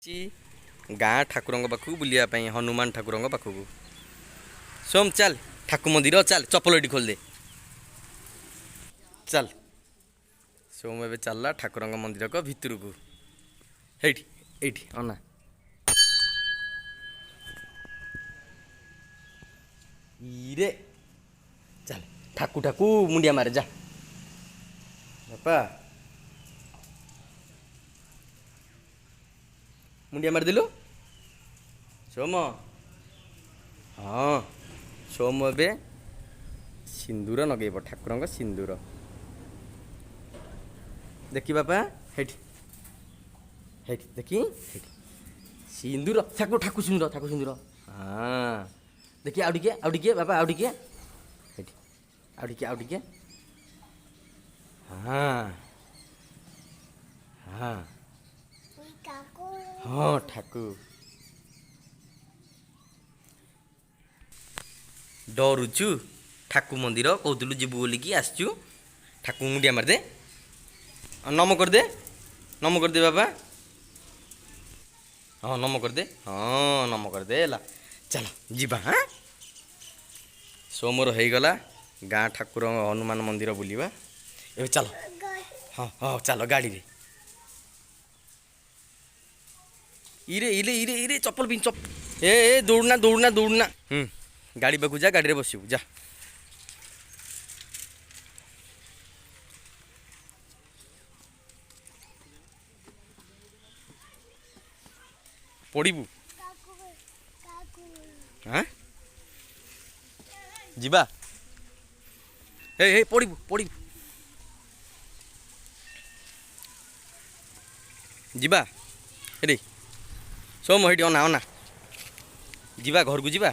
गाँ ठाकुर पाखक बुलायापी हनुमान ठाकुर पाखक सोम चल ठाकुर मंदिर चल चपल ये खोल दे चल सोम ए चलला ठाकुर मंदिर को भितर को एठी अना इरे चल ठाकू ठाकू मुंडिया मारे जा बापा मुंडिया मार दिलु सोम हाँ सोम ए सिंदूर नगेब ठाकुर सिंदूर देखी बापा हेठी हेठी देखी हेठी सिंदूर ठाकू सिंदूर हाँ देखिए आउ टिके बापा आउ टिके हेठी आउ टिके हाँ हाँ हाँ ठाकू डरुचु ठाकू मंदिर कहतलु जीवु बोलिकी आसचु ठाकू मुंडिया मार दे नम कर दे बाबा हाँ नम कर दे ला चलो जीवा हाँ सोमर हो गला गाँ ठाकुर हनुमान मंदिर बुलवा ए चलो हाँ हाँ चलो गाड़ी रे इरे इरे इरे इरे चप्पल पिन ए दौड़ना गाड़ी पाखु जा गाड़ी रे बसबू जा पड़बू हाँ जीवा ए पड़बू जीवा रे सोम हेटी अना जीवा घर को जीवा